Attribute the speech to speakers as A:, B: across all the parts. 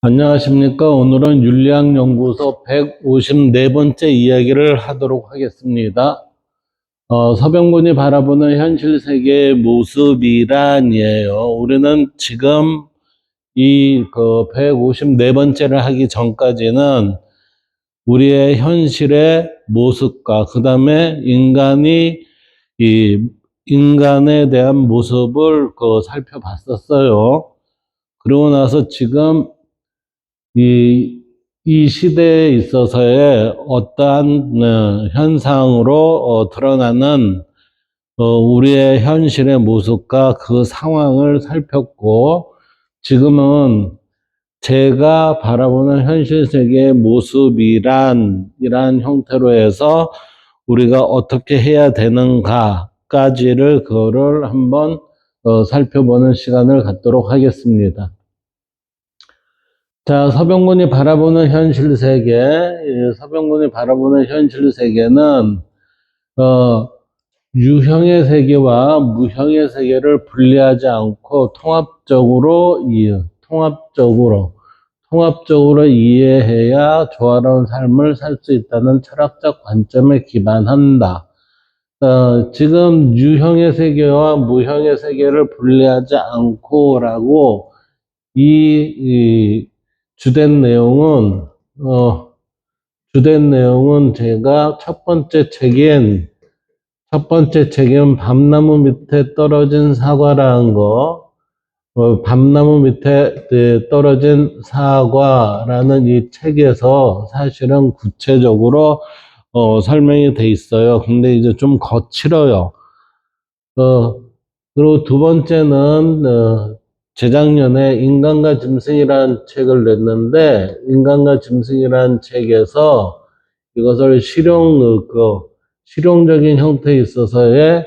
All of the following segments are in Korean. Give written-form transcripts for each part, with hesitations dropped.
A: 안녕하십니까. 오늘은 윤리학연구소 154번째 이야기를 하도록 하겠습니다. 서병군이 바라보는 현실 세계의 모습이란이에요. 우리는 지금 154번째를 하기 전까지는 우리의 현실의 모습과 그 다음에 인간에 대한 모습을 살펴봤었어요. 그러고 나서 지금 이 시대에 있어서의 어떠한 현상으로 드러나는 우리의 현실의 모습과 그 상황을 살폈고, 지금은 제가 바라보는 현실 세계의 이러한 형태로 해서 우리가 어떻게 해야 되는가까지를 그거를 한번 살펴보는 시간을 갖도록 하겠습니다. 자, 서병군이 바라보는 현실 세계, 서병군이 바라보는 현실 세계는 유형의 세계와 무형의 세계를 분리하지 않고 통합적으로 이해해야 조화로운 삶을 살 수 있다는 철학적 관점에 기반한다. 지금 유형의 세계와 무형의 세계를 분리하지 않고라고 주된 내용은 제가 첫 번째 책인 밤나무 밑에 떨어진 사과라는 거, 밤나무 밑에 떨어진 사과라는 이 책에서 사실은 구체적으로 설명이 돼 있어요. 근데 이제 좀 거칠어요. 그리고 두 번째는 재작년에 인간과 짐승이라는 책을 냈는데, 인간과 짐승이라는 책에서 이것을 실용적인 형태에 있어서의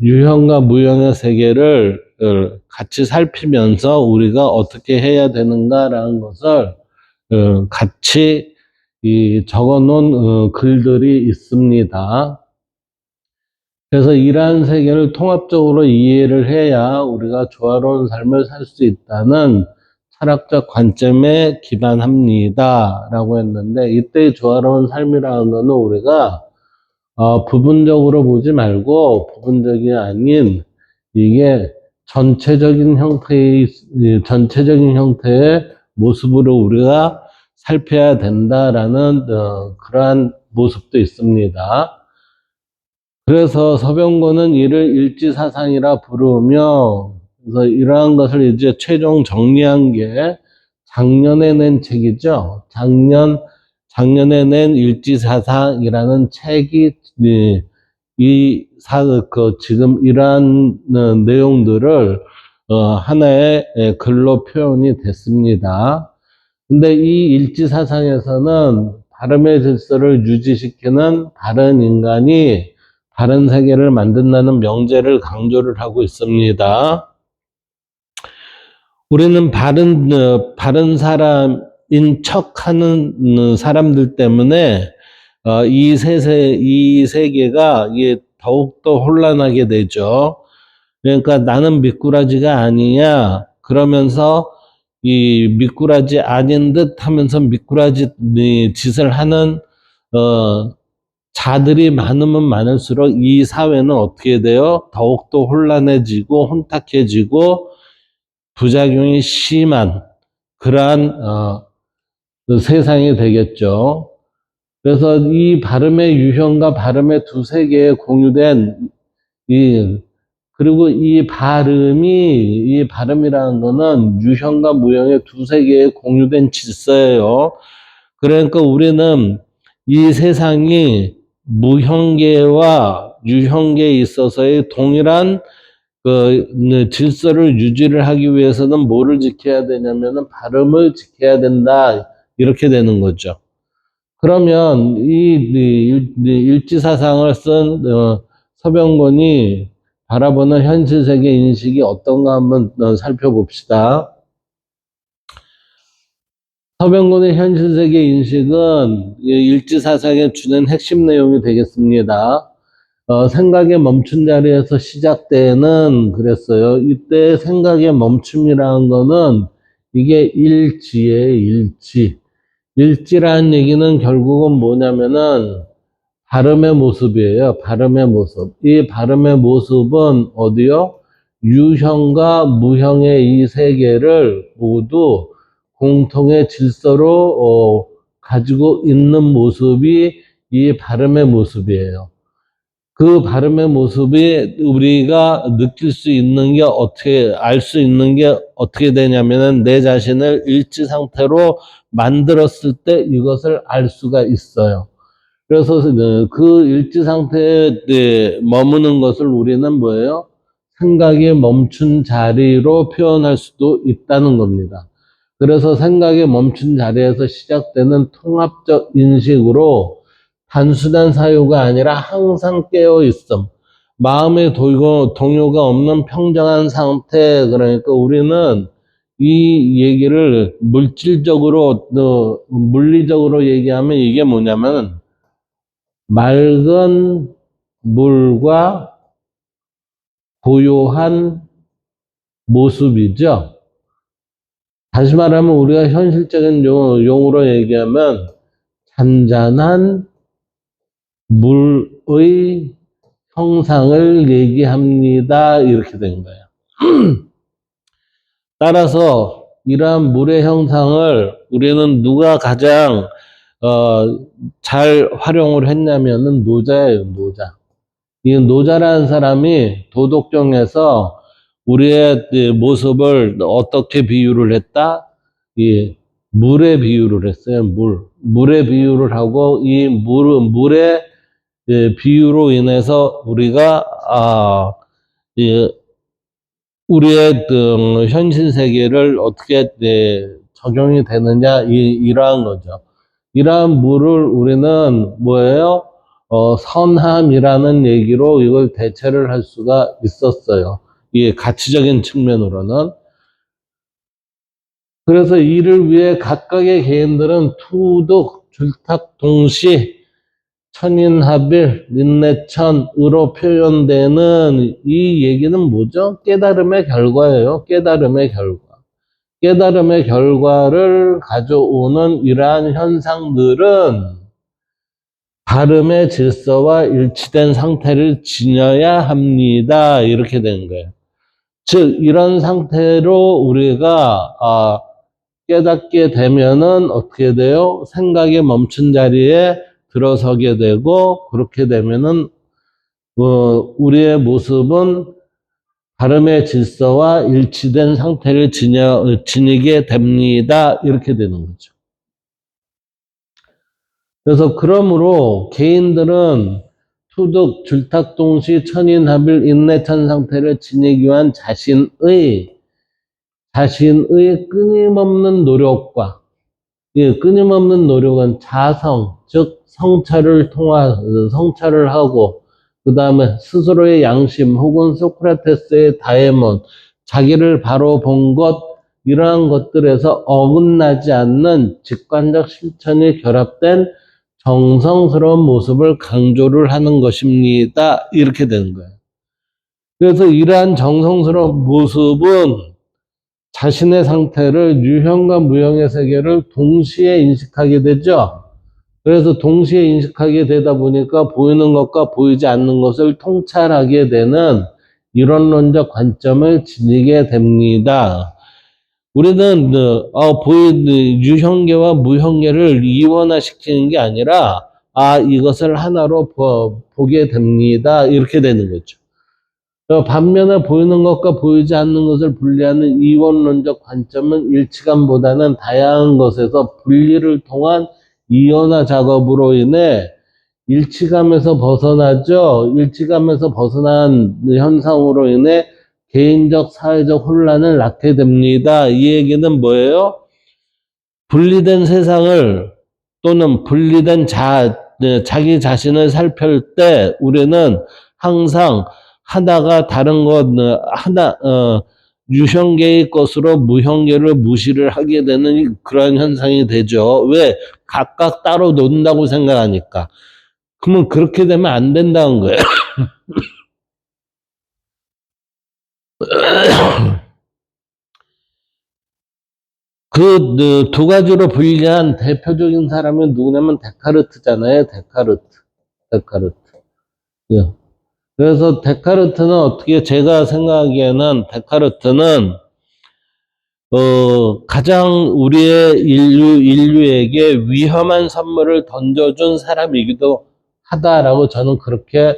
A: 유형과 무형의 세계를 같이 살피면서 우리가 어떻게 해야 되는가라는 것을 같이 적어 놓은 글들이 있습니다. 그래서 이러한 세계를 통합적으로 이해를 해야 우리가 조화로운 삶을 살 수 있다는 철학적 관점에 기반합니다. 라고 했는데, 이때 조화로운 삶이라는 것은 우리가 부분적으로 보지 말고, 부분적이 아닌 이게 전체적인 형태의 모습으로 우리가 살펴야 된다라는 그러한 모습도 있습니다. 그래서 서병곤은 이를 일지사상이라 부르며, 그래서 이러한 것을 이제 최종 정리한 게 작년에 낸 책이죠. 작년에 낸 일지사상이라는 책이 지금 이러한 내용들을 하나의 글로 표현이 됐습니다. 근데 이 일지사상에서는 발음의 질서를 유지시키는 바른 인간이 바른 세계를 만든다는 명제를 강조를 하고 있습니다. 우리는 바른 사람인 척하는 사람들 때문에 이 세계가 이게 더욱더 혼란하게 되죠. 그러니까 나는 미꾸라지가 아니냐 그러면서 이 미꾸라지 아닌 듯 하면서 미꾸라지 짓을 하는 자들이 많으면 많을수록 이 사회는 어떻게 돼요? 더욱더 혼란해지고 혼탁해지고 부작용이 심한 그러한 세상이 되겠죠. 그래서 이 발음의 유형과 발음의 두 세계에 공유된 그리고 이 발음이라는 거는 유형과 무형의 두 세계에 공유된 질서예요. 그러니까 우리는 이 세상이 무형계와 유형계에 있어서의 동일한 질서를 유지를 하기 위해서는 뭐를 지켜야 되냐면은 발음을 지켜야 된다. 이렇게 되는 거죠. 그러면 일지사상을 쓴 서병곤이 바라보는 현실 세계 인식이 어떤가 한번 살펴봅시다. 서병곤의 현실 세계 인식은 일지사상에 주는 핵심 내용이 되겠습니다. 생각의 멈춘 자리에서 시작되는 그랬어요. 이때 생각의 멈춤이라는 거는 이게 일지예요, 일지. 일지라는 얘기는 결국은 뭐냐면은 발음의 모습이에요. 발음의 모습. 이 발음의 모습은 어디요? 유형과 무형의 이 세 개를 모두 공통의 질서로 가지고 있는 모습이 이 발음의 모습이에요. 그 발음의 모습이 우리가 느낄 수 있는 게 어떻게, 알 수 있는 게 어떻게 되냐면은 내 자신을 일지 상태로 만들었을 때 이것을 알 수가 있어요. 그래서 그 일지 상태에 머무는 것을 우리는 뭐예요? 생각이 멈춘 자리로 표현할 수도 있다는 겁니다. 그래서 생각이 멈춘 자리에서 시작되는 통합적 인식으로 단순한 사유가 아니라 항상 깨어 있음. 마음의 동요가 없는 평정한 상태. 그러니까 우리는 이 얘기를 물질적으로, 물리적으로 얘기하면 이게 뭐냐면 맑은 물과 고요한 모습이죠. 다시 말하면 우리가 현실적인 용어로 얘기하면 잔잔한 물의 형상을 얘기합니다. 이렇게 된 거예요. 따라서 이러한 물의 형상을 우리는 누가 가장 잘 활용을 했냐면은 노자예요, 노자. 이 노자라는 사람이 도덕경에서 우리의 모습을 어떻게 비유를 했다? 이 물에 비유를 했어요. 물에 비유를 하고 이 물의 비유로 인해서 우리가 우리의 그 현실 세계를 어떻게 적용이 되느냐 이러한 거죠. 이러한 물을 우리는 뭐예요? 선함이라는 얘기로 이걸 대체를 할 수가 있었어요. 이 가치적인 측면으로는. 그래서 이를 위해 각각의 개인들은 투득, 줄탁, 동시, 천인합일, 린내천으로 표현되는 이 얘기는 뭐죠? 깨달음의 결과예요. 깨달음의 결과. 깨달음의 결과를 가져오는 이러한 현상들은 발음의 질서와 일치된 상태를 지녀야 합니다. 이렇게 된 거예요. 즉, 이런 상태로 우리가 깨닫게 되면은 어떻게 돼요? 생각이 멈춘 자리에 들어서게 되고, 그렇게 되면은 우리의 모습은 발음의 질서와 일치된 상태를 지니게 됩니다. 이렇게 되는 거죠. 그래서 그러므로 개인들은 투득, 줄탁동시, 천인합일, 인내천 상태를 지니기 위한 자신의 끊임없는 노력과, 끊임없는 노력은 자성, 즉 성찰을 하고, 그 다음에 스스로의 양심 혹은 소크라테스의 다해몬, 자기를 바로 본 것, 이러한 것들에서 어긋나지 않는 직관적 실천이 결합된 정성스러운 모습을 강조를 하는 것입니다. 이렇게 되는 거예요. 그래서 이러한 정성스러운 모습은 자신의 상태를 유형과 무형의 세계를 동시에 인식하게 되죠. 그래서 동시에 인식하게 되다 보니까 보이는 것과 보이지 않는 것을 통찰하게 되는 이론론적 관점을 지니게 됩니다. 우리는 유형계와 무형계를 이원화시키는 게 아니라 이것을 하나로 보게 됩니다. 이렇게 되는 거죠. 반면에 보이는 것과 보이지 않는 것을 분리하는 이원론적 관점은 일치감보다는 다양한 것에서 분리를 통한 이원화 작업으로 인해 일치감에서 벗어나죠. 일치감에서 벗어난 현상으로 인해 개인적, 사회적 혼란을 낳게 됩니다. 이 얘기는 뭐예요? 분리된 세상을 또는 분리된 자기 자신을 살필 때 우리는 항상 하나가 다른 것, 유형계의 것으로 무형계를 무시를 하게 되는 그런 현상이 되죠. 왜? 각각 따로 논다고 생각하니까. 그러면 그렇게 되면 안 된다는 거예요. 두 가지로 분리한 대표적인 사람이 누구냐면 데카르트잖아요. 데카르트. 예. 그래서 데카르트는 어떻게, 제가 생각하기에는 데카르트는, 가장 우리의 인류에게 위험한 선물을 던져준 사람이기도 하다라고 저는 그렇게,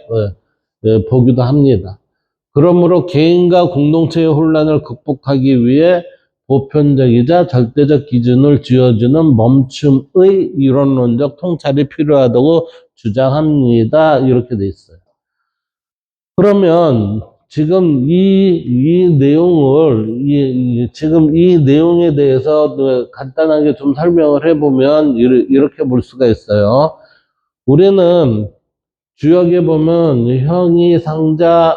A: 보기도 합니다. 그러므로 개인과 공동체의 혼란을 극복하기 위해 보편적이자 절대적 기준을 쥐어주는 멈춤의 이론론적 통찰이 필요하다고 주장합니다. 이렇게 돼 있어요. 그러면 지금 이 내용을, 지금 이 내용에 대해서 간단하게 좀 설명을 해보면 이렇게 볼 수가 있어요. 우리는 주역에 보면 형이 상자,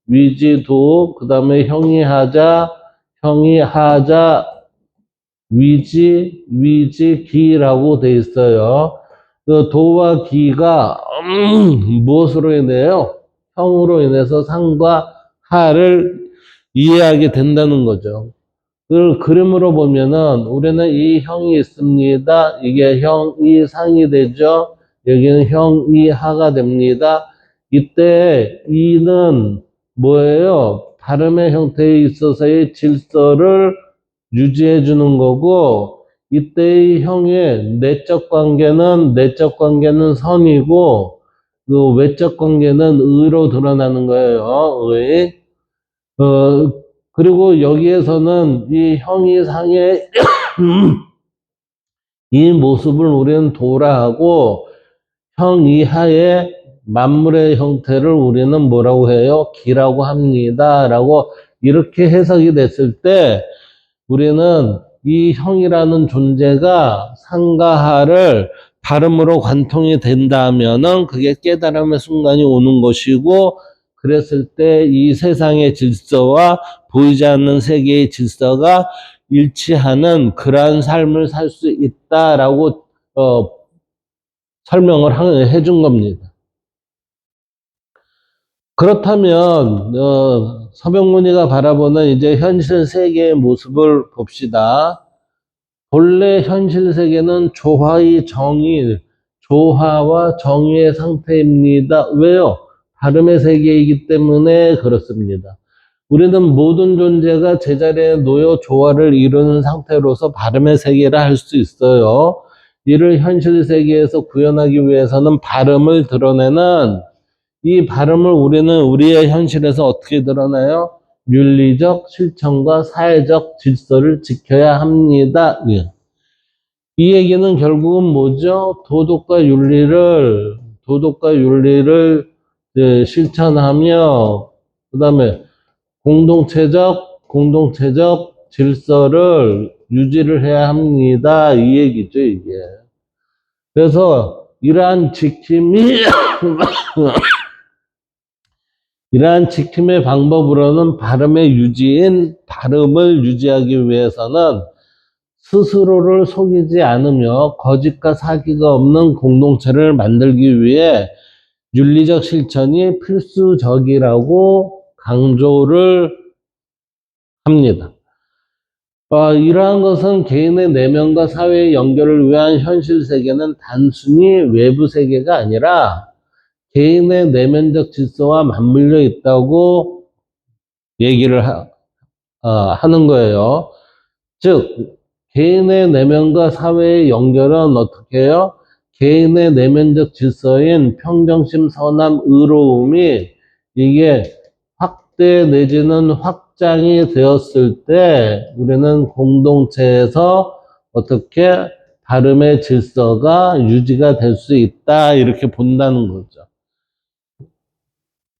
A: 위지, 도, 그 다음에 형이 하자, 위지, 기라고 돼 있어요. 그 도와 기가 무엇으로 인해요? 형으로 인해서 상과 하를 이해하게 된다는 거죠. 그 그림으로 보면은 우리는 이 형이 있습니다. 이게 형이 상이 되죠. 여기는 형이 하가 됩니다. 이때 이는 뭐예요? 발음의 형태에 있어서의 질서를 유지해 주는 거고, 이때의 형의 내적 관계는 선이고, 그 외적 관계는 의로 드러나는 거예요. 의. 그리고 여기에서는 이 형이 상의 이 모습을 우리는 도라하고, 형 이하의 만물의 형태를 우리는 뭐라고 해요? 기라고 합니다. 라고 이렇게 해석이 됐을 때, 우리는 이 형이라는 존재가 상과 하를 발음으로 관통이 된다면은 그게 깨달음의 순간이 오는 것이고, 그랬을 때 이 세상의 질서와 보이지 않는 세계의 질서가 일치하는 그러한 삶을 살 수 있다라고 설명을 해준 겁니다. 그렇다면 서병문이가 바라보는 이제 현실 세계의 모습을 봅시다. 본래 현실 세계는 조화와 정의의 상태입니다. 왜요? 발음의 세계이기 때문에 그렇습니다. 우리는 모든 존재가 제자리에 놓여 조화를 이루는 상태로서 발음의 세계라 할 수 있어요. 이를 현실 세계에서 구현하기 위해서는 발음을 드러내는, 이 발음을 우리는 우리의 현실에서 어떻게 드러나요? 윤리적 실천과 사회적 질서를 지켜야 합니다. 예. 이 얘기는 결국은 뭐죠? 도덕과 윤리를 실천하며, 그 다음에 공동체적 질서를 유지를 해야 합니다. 이 얘기죠, 이게. 그래서 이러한 지킴의 방법으로는 발음을 유지하기 위해서는 스스로를 속이지 않으며 거짓과 사기가 없는 공동체를 만들기 위해 윤리적 실천이 필수적이라고 강조를 합니다. 이러한 것은 개인의 내면과 사회의 연결을 위한 현실 세계는 단순히 외부 세계가 아니라 개인의 내면적 질서와 맞물려 있다고 얘기를 하는 거예요. 즉, 개인의 내면과 사회의 연결은 어떻게 해요? 개인의 내면적 질서인 평정심, 선함, 의로움이 이게 확대 내지는 확장이 되었을 때 우리는 공동체에서 어떻게 발음의 질서가 유지가 될 수 있다 이렇게 본다는 거죠.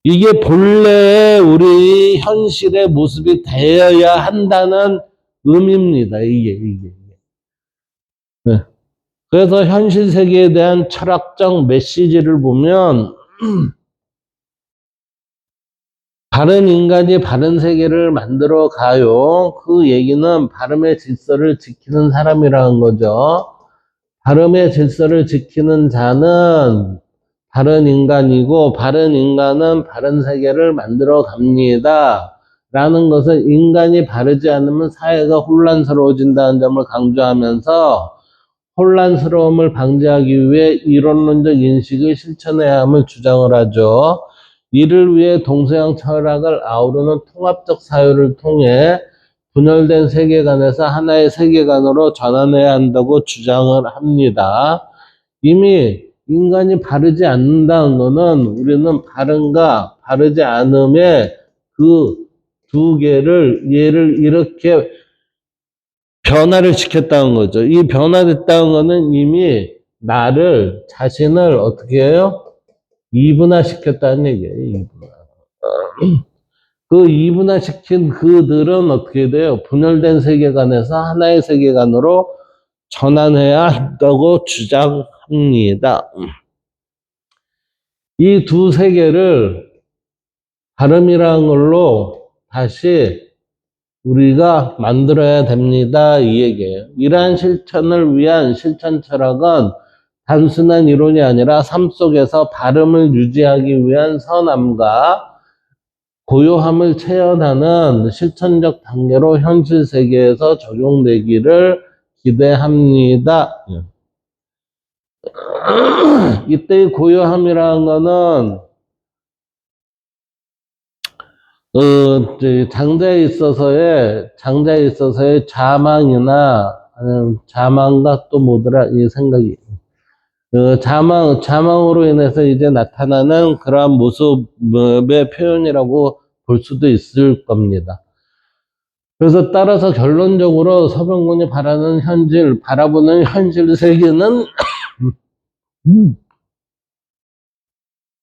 A: 이게 본래의 우리 현실의 모습이 되어야 한다는 의미입니다. 이게. 네. 그래서 현실 세계에 대한 철학적 메시지를 보면 바른 인간이 바른 세계를 만들어 가요. 그 얘기는 발음의 질서를 지키는 사람이라는 거죠. 발음의 질서를 지키는 자는 바른 인간이고 바른 인간은 바른 세계를 만들어 갑니다. 라는 것은 인간이 바르지 않으면 사회가 혼란스러워진다는 점을 강조하면서 혼란스러움을 방지하기 위해 이론론적 인식을 실천해야 함을 주장을 하죠. 이를 위해 동서양 철학을 아우르는 통합적 사유를 통해 분열된 세계관에서 하나의 세계관으로 전환해야 한다고 주장을 합니다. 이미 인간이 바르지 않는다는 것은 우리는 바른가 바르지 않음의 그 두 개를 얘를 이렇게 변화를 시켰다는 거죠. 이 변화됐다는 거는 이미 나를 자신을 어떻게 해요? 이분화시켰다는 얘기예요. 이분화. 그 이분화시킨 그들은 어떻게 돼요? 분열된 세계관에서 하나의 세계관으로 전환해야 한다고 주장합니다. 이 두 세계를 발음이라는 걸로 다시 우리가 만들어야 됩니다. 이 얘기예요. 이러한 실천을 위한 실천 철학은 단순한 이론이 아니라 삶 속에서 발음을 유지하기 위한 선함과 고요함을 체현하는 실천적 단계로 현실 세계에서 적용되기를 기대합니다. 이때의 고요함이라는 거는 장자에 있어서의 자망이나, 자망과 또 뭐더라, 이 생각이. 자망으로 인해서 이제 나타나는 그러한 모습의 표현이라고 볼 수도 있을 겁니다. 그래서 따라서 결론적으로 서병곤이 바라보는 현실 세계는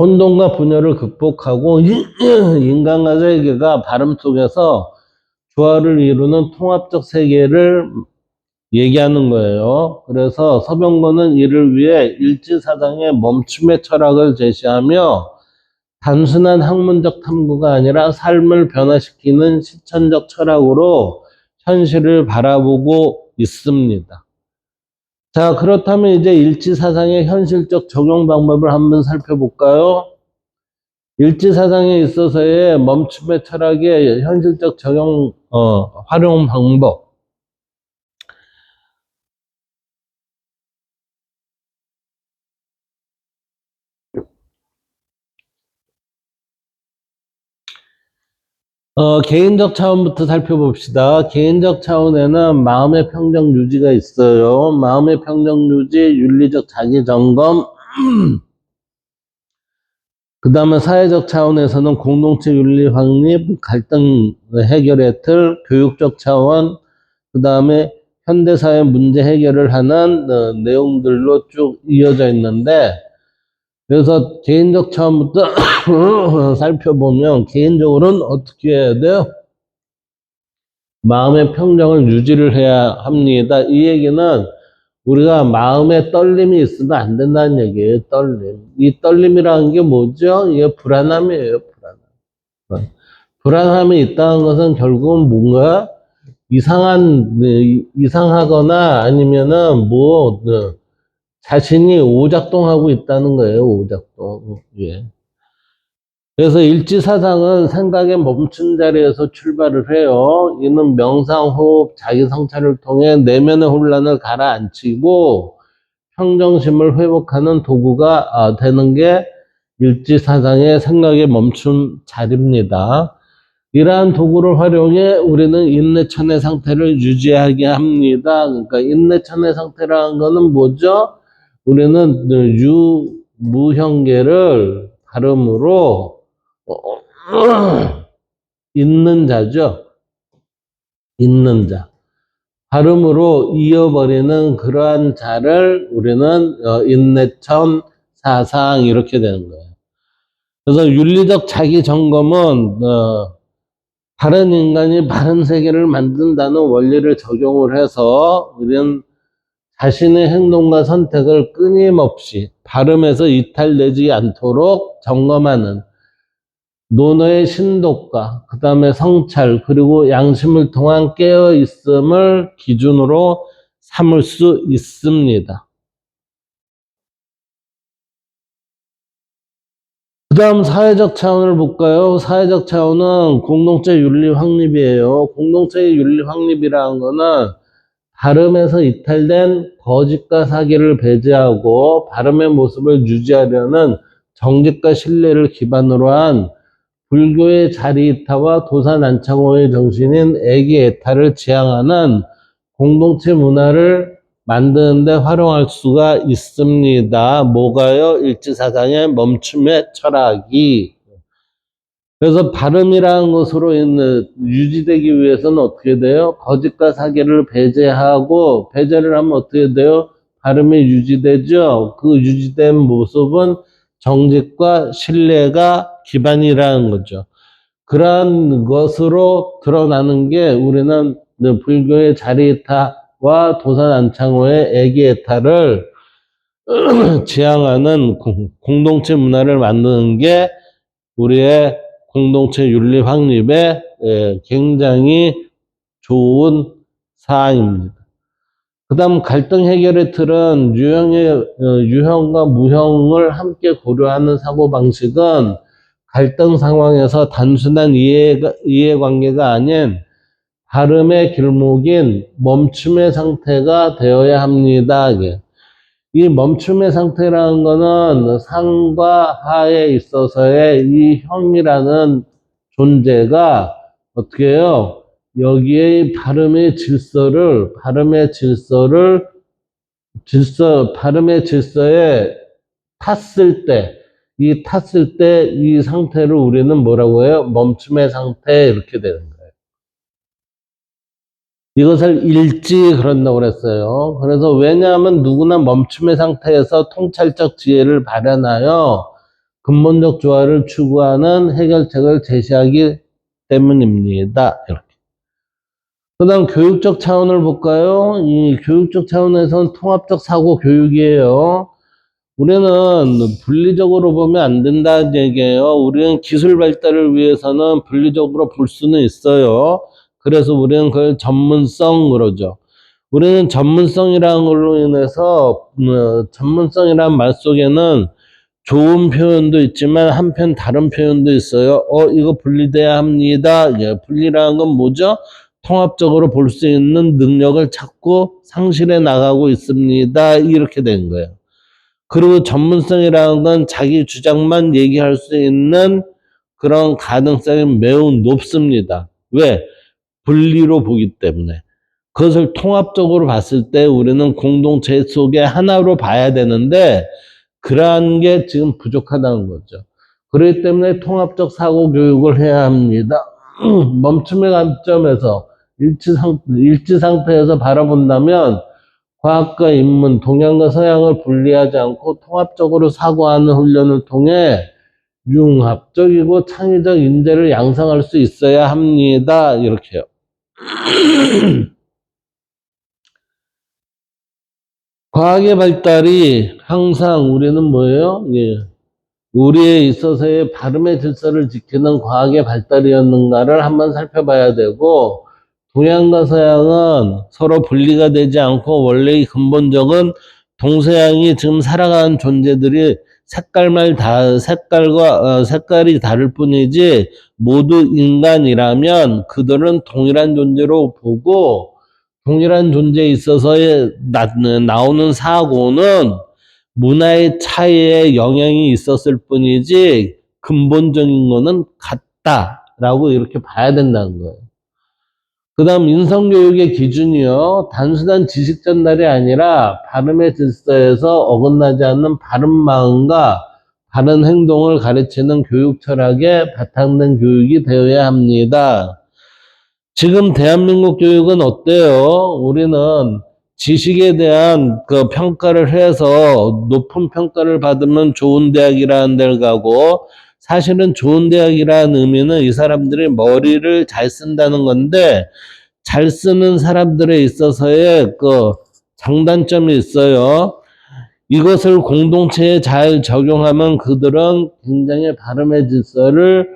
A: 혼돈과 분열을 극복하고 인간과 세계가 발음 속에서 조화를 이루는 통합적 세계를 얘기하는 거예요. 그래서 서병곤은 이를 위해 일지사상의 멈춤의 철학을 제시하며 단순한 학문적 탐구가 아니라 삶을 변화시키는 실천적 철학으로 현실을 바라보고 있습니다. 자, 그렇다면 이제 일지사상의 현실적 적용 방법을 한번 살펴볼까요? 일지사상에 있어서의 멈춤의 철학의 현실적 적용, 활용 방법. 개인적 차원부터 살펴봅시다. 개인적 차원에는 마음의 평정 유지가 있어요. 마음의 평정 유지, 윤리적 자기 점검, 그 다음에 사회적 차원에서는 공동체 윤리 확립, 갈등 해결의 틀, 교육적 차원, 그 다음에 현대사회 문제 해결을 하는 내용들로 쭉 이어져 있는데, 그래서 개인적 차원부터 살펴보면 개인적으로는 어떻게 해야 돼요? 마음의 평정을 유지를 해야 합니다. 이 얘기는 우리가 마음에 떨림이 있으면 안 된다는 얘기예요. 떨림. 이 떨림이라는 게 뭐죠? 이게 불안함이에요. 불안함이 있다는 것은 결국은 뭔가 이상하거나 아니면은 자신이 오작동하고 있다는 거예요. 오작동. 예. 그래서 일지사상은 생각의 멈춘 자리에서 출발을 해요. 이는 명상, 호흡, 자기 성찰을 통해 내면의 혼란을 가라앉히고 평정심을 회복하는 도구가 되는 게 일지사상의 생각의 멈춘 자리입니다. 이러한 도구를 활용해 우리는 인내천의 상태를 유지하게 합니다. 그러니까 인내천의 상태라는 거는 뭐죠? 우리는 무형계를 발음으로 있는 자죠. 있는 자. 발음으로 이어버리는 그러한 자를 우리는 인내천 사상 이렇게 되는 거예요. 그래서 윤리적 자기 점검은 바른 인간이 바른 세계를 만든다는 원리를 적용을 해서 우리는 자신의 행동과 선택을 끊임없이 발음에서 이탈되지 않도록 점검하는 논어의 신독과 그 다음에 성찰 그리고 양심을 통한 깨어있음을 기준으로 삼을 수 있습니다. 그 다음 사회적 차원을 볼까요? 사회적 차원은 공동체 윤리 확립이에요. 공동체의 윤리 확립이라는 거는 발음에서 이탈된 거짓과 사기를 배제하고 발음의 모습을 유지하려는 정직과 신뢰를 기반으로 한 불교의 자리이타와 도사난창호의 정신인 애기애타를 지향하는 공동체 문화를 만드는 데 활용할 수가 있습니다. 뭐가요? 일지사상의 멈춤의 철학이. 그래서 발음이라는 것으로 유지되기 위해서는 어떻게 돼요? 거짓과 사기를 배제하고, 배제를 하면 어떻게 돼요? 발음이 유지되죠? 그 유지된 모습은 정직과 신뢰가 기반이라는 거죠. 그러한 것으로 드러나는 게 우리는 불교의 자리이타와 도산안창호의 애기애타를 지향하는 공동체 문화를 만드는 게 우리의 공동체 윤리 확립에 굉장히 좋은 사항입니다. 그 다음 갈등 해결의 틀은 유형과 무형을 함께 고려하는 사고방식은 갈등 상황에서 단순한 이해관계가 아닌 발음의 길목인 멈춤의 상태가 되어야 합니다. 이 멈춤의 상태라는 거는 상과 하에 있어서의 이 형이라는 존재가 어떻게 해요? 여기에 발음의 발음의 질서에 탔을 때 이 상태를 우리는 뭐라고 해요? 멈춤의 상태 이렇게 되는 거예요. 이것을 일지 그런다고 그랬어요. 그래서 왜냐하면 누구나 멈춤의 상태에서 통찰적 지혜를 발현하여 근본적 조화를 추구하는 해결책을 제시하기 때문입니다. 이렇게. 그 다음 교육적 차원을 볼까요? 이 교육적 차원에서는 통합적 사고 교육이에요. 우리는 분리적으로 보면 안 된다는 얘기예요. 우리는 기술 발달을 위해서는 분리적으로 볼 수는 있어요. 그래서 우리는 그걸 전문성 그러죠. 우리는 전문성이라는 걸로 인해서 전문성이라는 말 속에는 좋은 표현도 있지만 한편 다른 표현도 있어요. 이거 분리돼야 합니다. 분리라는 건 뭐죠? 통합적으로 볼 수 있는 능력을 찾고 상실해 나가고 있습니다. 이렇게 된 거예요. 그리고 전문성이라는 건 자기 주장만 얘기할 수 있는 그런 가능성이 매우 높습니다. 왜? 분리로 보기 때문에. 그것을 통합적으로 봤을 때 우리는 공동체 속의 하나로 봐야 되는데 그러한 게 지금 부족하다는 거죠. 그렇기 때문에 통합적 사고 교육을 해야 합니다. 멈춤의 관점에서 일치 상태에서 바라본다면 과학과 인문, 동양과 서양을 분리하지 않고 통합적으로 사고하는 훈련을 통해 융합적이고 창의적 인재를 양성할 수 있어야 합니다. 이렇게요. 과학의 발달이 항상 우리는 뭐예요? 우리에 있어서의 발음의 질서를 지키는 과학의 발달이었는가를 한번 살펴봐야 되고, 동양과 서양은 서로 분리가 되지 않고 원래 근본적인 동서양이 지금 살아가는 존재들이 색깔이 다를 뿐이지 모두 인간이라면 그들은 동일한 존재로 보고 동일한 존재에 있어서의 나오는 사고는 문화의 차이에 영향이 있었을 뿐이지 근본적인 거는 같다라고 이렇게 봐야 된다는 거예요. 그 다음 인성교육의 기준이요. 단순한 지식 전달이 아니라 발음의 질서에서 어긋나지 않는 바른 마음과 바른 행동을 가르치는 교육 철학에 바탕된 교육이 되어야 합니다. 지금 대한민국 교육은 어때요? 우리는 지식에 대한 그 평가를 해서 높은 평가를 받으면 좋은 대학이라는 데를 가고 사실은 좋은 대학이라는 의미는 이 사람들이 머리를 잘 쓴다는 건데 잘 쓰는 사람들에 있어서의 그 장단점이 있어요. 이것을 공동체에 잘 적용하면 그들은 굉장히 발음의 질서를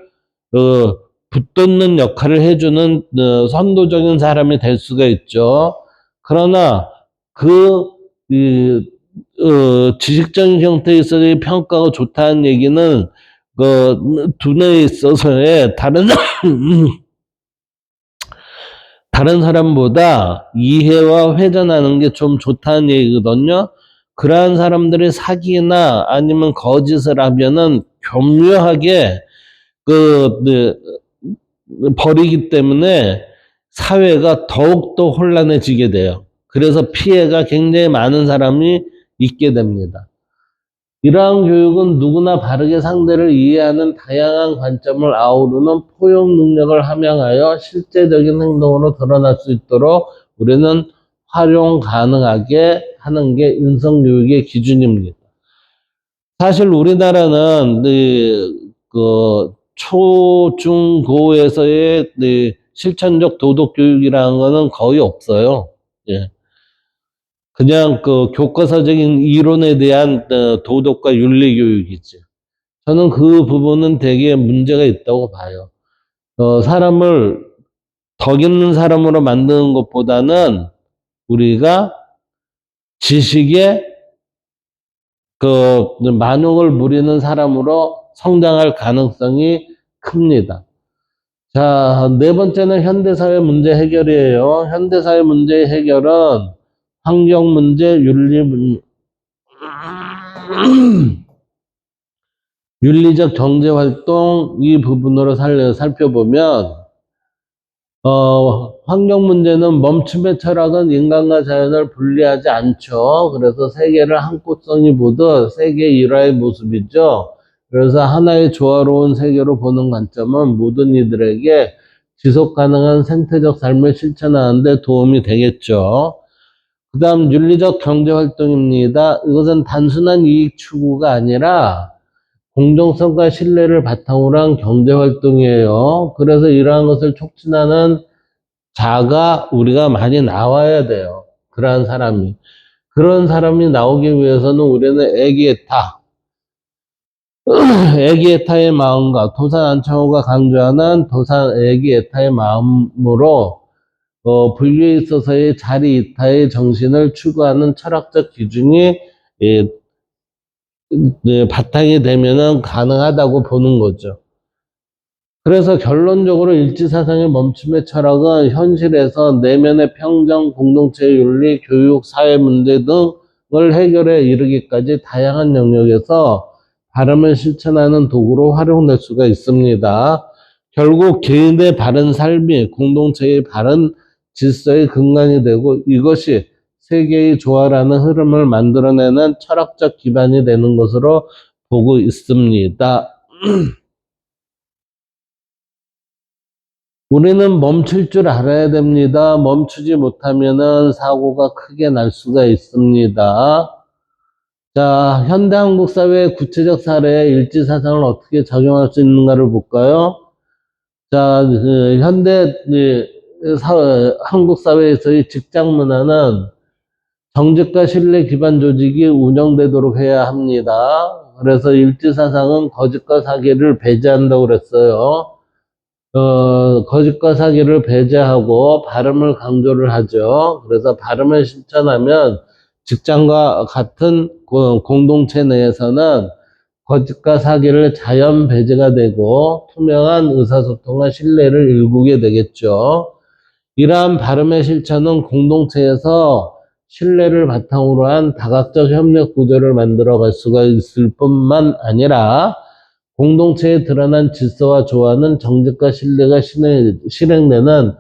A: 붙돋는 역할을 해주는 선도적인 사람이 될 수가 있죠. 그러나 지식적인 형태에 있어서의 평가가 좋다는 얘기는 그 두뇌에 있어서의 다른 사람보다 이해와 회전하는 게 좀 좋다는 얘기거든요. 그러한 사람들이 사기나 아니면 거짓을 하면은 교묘하게 버리기 때문에 사회가 더욱더 혼란해지게 돼요. 그래서 피해가 굉장히 많은 사람이 있게 됩니다. 이러한 교육은 누구나 바르게 상대를 이해하는 다양한 관점을 아우르는 포용 능력을 함양하여 실제적인 행동으로 드러날 수 있도록 우리는 활용 가능하게 하는 게 인성교육의 기준입니다. 사실 우리나라는 초, 중, 고에서의 실천적 도덕 교육이라는 거는 거의 없어요. 예. 그냥 교과서적인 이론에 대한 도덕과 윤리 교육이지. 저는 그 부분은 되게 문제가 있다고 봐요. 사람을 덕 있는 사람으로 만드는 것보다는 우리가 지식에 만용을 부리는 사람으로 성장할 가능성이 큽니다. 자, 네 번째는 현대사회 문제 해결이에요. 현대사회 문제 해결은 환경 문제, 윤리적 경제활동 이 부분으로 살펴보면 환경 문제는 멈춤의 철학은 인간과 자연을 분리하지 않죠. 그래서 세계를 한 꽃송이 보듯 세계의 일화의 모습이죠. 그래서 하나의 조화로운 세계로 보는 관점은 모든 이들에게 지속 가능한 생태적 삶을 실천하는 데 도움이 되겠죠. 그 다음 윤리적 경제활동입니다. 이것은 단순한 이익 추구가 아니라 공정성과 신뢰를 바탕으로 한 경제활동이에요. 그래서 이러한 것을 촉진하는 자가 우리가 많이 나와야 돼요. 그러한 사람이. 그런 사람이 나오기 위해서는 우리는 애기애타, 애기애타의 마음과 도산 안창호가 강조하는 도산 애기애타의 마음으로 분류에 있어서의 자리이타의 정신을 추구하는 철학적 기준이 예, 바탕이 되면은 가능하다고 보는 거죠. 그래서 결론적으로 일지사상의 멈춤의 철학은 현실에서 내면의 평정, 공동체의 윤리, 교육, 사회 문제 등을 해결해 이르기까지 다양한 영역에서 바름을 실천하는 도구로 활용될 수가 있습니다. 결국 개인의 바른 삶이 공동체의 바른 질서의 근간이 되고 이것이 세계의 조화라는 흐름을 만들어내는 철학적 기반이 되는 것으로 보고 있습니다. 우리는 멈출 줄 알아야 됩니다. 멈추지 못하면은 사고가 크게 날 수가 있습니다. 자, 현대 한국 사회의 구체적 사례에 일지사상을 어떻게 적용할 수 있는가를 볼까요? 자, 현대 한국 사회에서의 직장 문화는 정직과 신뢰 기반 조직이 운영되도록 해야 합니다. 그래서 일지사상은 거짓과 사기를 배제한다고 그랬어요. 거짓과 사기를 배제하고 발음을 강조를 하죠. 그래서 발음을 실천하면 직장과 같은 공동체 내에서는 거짓과 사기를 자연 배제가 되고 투명한 의사소통과 신뢰를 일구게 되겠죠. 이러한 발음의 실천은 공동체에서 신뢰를 바탕으로 한 다각적 협력 구조를 만들어 갈 수가 있을 뿐만 아니라 공동체에 드러난 질서와 조화는 정직과 신뢰가 실행되는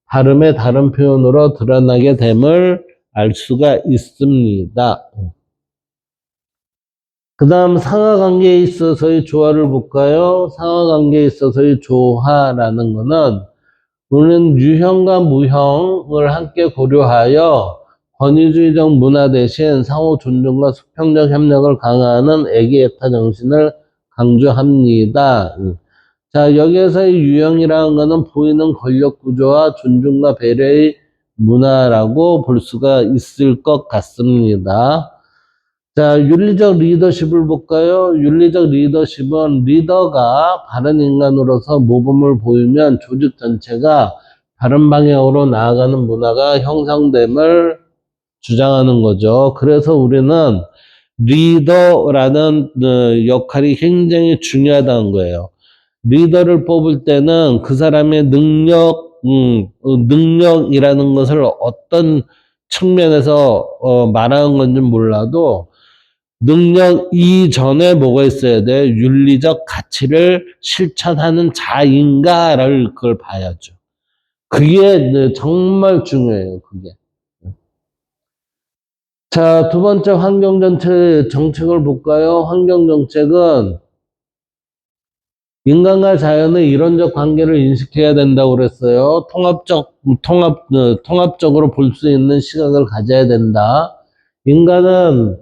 A: 발음의 다른 표현으로 드러나게 됨을 알 수가 있습니다. 그 다음 상하관계에 있어서의 조화를 볼까요? 상하관계에 있어서의 조화라는 것은 우리는 유형과 무형을 함께 고려하여 권위주의적 문화 대신 상호 존중과 수평적 협력을 강화하는 애기애타 정신을 강조합니다. 자, 여기에서의 유형이라는 것은 보이는 권력 구조와 존중과 배려의 문화라고 볼 수가 있을 것 같습니다. 자, 윤리적 리더십을 볼까요? 윤리적 리더십은 리더가 바른 인간으로서 모범을 보이면 조직 전체가 바른 방향으로 나아가는 문화가 형성됨을 주장하는 거죠. 그래서 우리는 리더라는 역할이 굉장히 중요하다는 거예요. 리더를 뽑을 때는 그 사람의 능력이라는 것을 어떤 측면에서 말하는 건지 몰라도 능력 이전에 뭐가 있어야 돼? 윤리적 가치를 실천하는 자인가를 그걸 봐야죠. 그게 정말 중요해요, 그게. 자, 두 번째 정책을 볼까요? 환경정책은 인간과 자연의 이론적 관계를 인식해야 된다고 그랬어요. 통합적으로 볼 수 있는 시각을 가져야 된다. 인간은,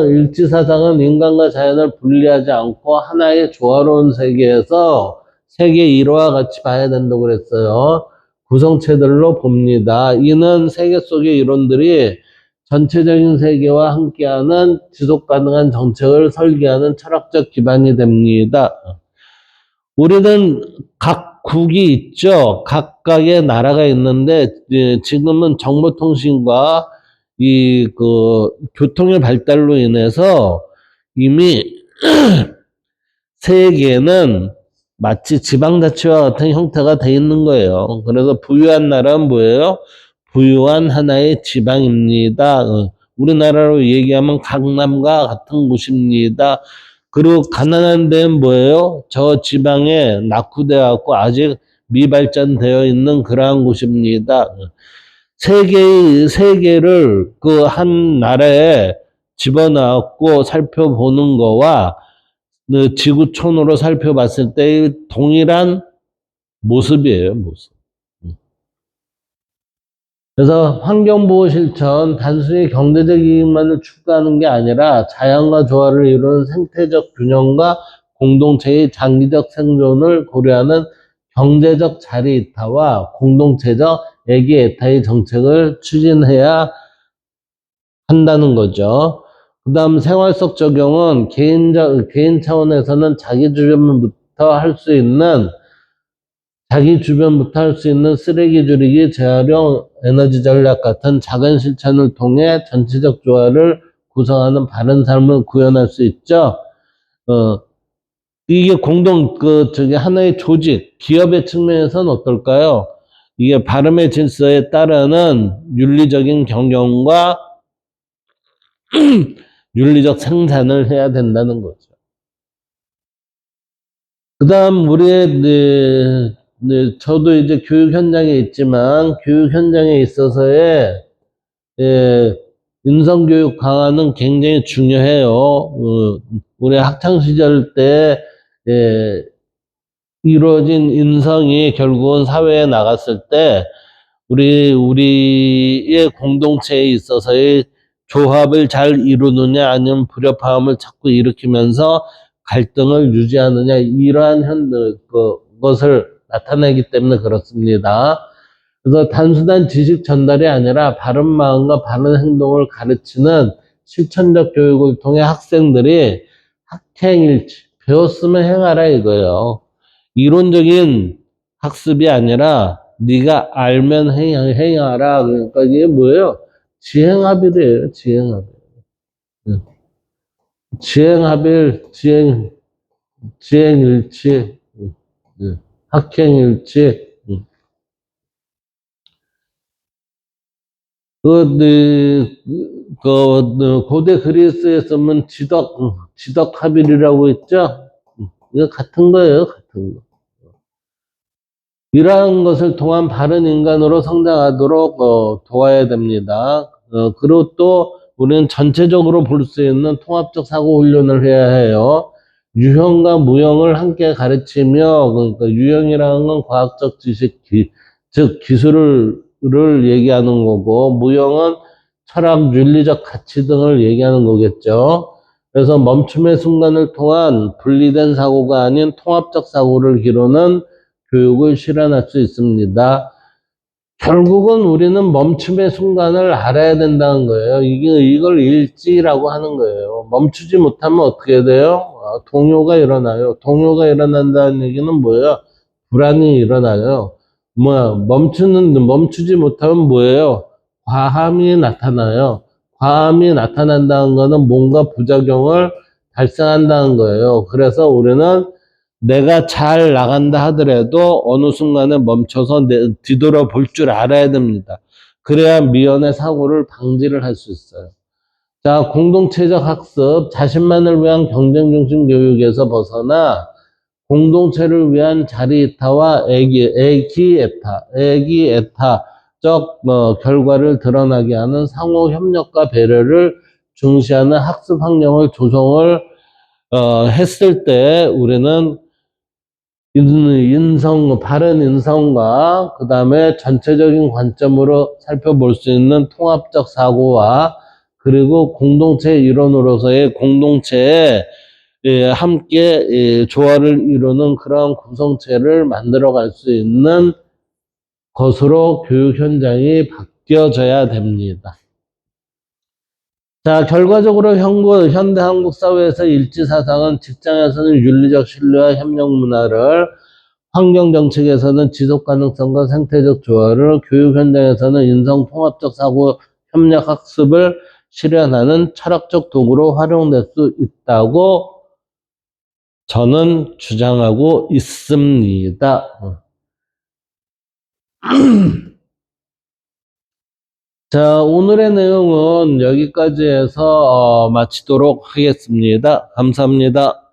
A: 일지사상은 인간과 자연을 분리하지 않고 하나의 조화로운 세계에서 세계 일화와 같이 봐야 된다고 그랬어요. 구성체들로 봅니다. 이는 세계 속의 이론들이 전체적인 세계와 함께하는 지속 가능한 정책을 설계하는 철학적 기반이 됩니다. 우리는 각국이 있죠. 각각의 나라가 있는데 지금은 정보통신과 교통의 발달로 인해서 이미 세계는 마치 지방자치와 같은 형태가 돼 있는 거예요. 그래서 부유한 나라는 뭐예요? 부유한 하나의 지방입니다. 우리나라로 얘기하면 강남과 같은 곳입니다. 그리고 가난한 데는 뭐예요? 저 지방에 낙후되어 갖고 아직 미발전되어 있는 그러한 곳입니다. 세계를 그 한 나라에 집어넣고 살펴보는 거와 그 지구촌으로 살펴봤을 때의 동일한 모습이에요, 모습. 그래서 환경보호 실천, 단순히 경제적 이익만을 추구하는 게 아니라 자연과 조화를 이루는 생태적 균형과 공동체의 장기적 생존을 고려하는 경제적 자리이타와 공동체적 애기애타의 정책을 추진해야 한다는 거죠. 그 다음 생활 속 적용은 개인 차원에서는 자기 주변부터 할 수 있는 쓰레기 줄이기, 재활용, 에너지 전략 같은 작은 실천을 통해 전체적 조화를 구성하는 바른 삶을 구현할 수 있죠. 이게 하나의 조직, 기업의 측면에서는 어떨까요? 이게 발음의 질서에 따르는 윤리적인 경영과 윤리적 생산을 해야 된다는 거죠. 그 다음, 저도 이제 교육 현장에 있지만, 교육 현장에 있어서의, 인성교육 강화는 굉장히 중요해요. 우리 학창시절 때, 이루어진 인성이 결국은 사회에 나갔을 때, 우리의 공동체에 있어서의 조합을 잘 이루느냐, 아니면 불협화음을 자꾸 일으키면서 갈등을 유지하느냐, 이러한 것을 나타내기 때문에 그렇습니다. 그래서 단순한 지식 전달이 아니라 바른 마음과 바른 행동을 가르치는 실천적 교육을 통해 학생들이 학행일치, 배웠으면 행하라 이거예요. 이론적인 학습이 아니라 네가 알면 행하라. 그러니까 이게 뭐예요? 지행합일이에요. 지행합일. 지행합일, 지행일치, 학행일치. 고대 그리스에 쓰면 지덕합일이라고 있죠? 이거 같은 거예요, 같은 거. 이러한 것을 통한 바른 인간으로 성장하도록 도와야 됩니다. 그리고 또 우리는 전체적으로 볼 수 있는 통합적 사고 훈련을 해야 해요. 유형과 무형을 함께 가르치며, 그러니까 유형이라는 건 과학적 지식, 즉 기술을 얘기하는 거고, 무형은 철학, 윤리적 가치 등을 얘기하는 거겠죠. 그래서 멈춤의 순간을 통한 분리된 사고가 아닌 통합적 사고를 기르는 교육을 실현할 수 있습니다. 결국은 우리는 멈춤의 순간을 알아야 된다는 거예요. 이걸 일지라고 하는 거예요. 멈추지 못하면 어떻게 돼요? 동요가 일어나요. 동요가 일어난다는 얘기는 뭐예요? 불안이 일어나요. 멈추지 못하면 뭐예요? 과함이 나타나요. 과함이 나타난다는 거는 뭔가 부작용을 발생한다는 거예요. 그래서 우리는 내가 잘 나간다 하더라도 어느 순간에 멈춰서 뒤돌아 볼 줄 알아야 됩니다. 그래야 미연의 사고를 방지를 할 수 있어요. 자, 공동체적 학습, 자신만을 위한 경쟁 중심 교육에서 벗어나 공동체를 위한 자리이타와 애기애타적 결과를 드러나게 하는 상호 협력과 배려를 중시하는 학습 환경을 조성을 했을 때 우리는 바른 인성과 그 다음에 전체적인 관점으로 살펴볼 수 있는 통합적 사고와 그리고 공동체 일원으로서의 공동체에 함께 조화를 이루는 그런 구성체를 만들어갈 수 있는 것으로 교육 현장이 바뀌어져야 됩니다. 자, 결과적으로 현대 한국 사회에서 일치 사상은 직장에서는 윤리적 신뢰와 협력 문화를, 환경 정책에서는 지속 가능성과 생태적 조화를, 교육 현장에서는 인성 통합적 사고 협력 학습을 실현하는 철학적 도구로 활용될 수 있다고 저는 주장하고 있습니다. 자, 오늘의 내용은 여기까지 해서 마치도록 하겠습니다. 감사합니다.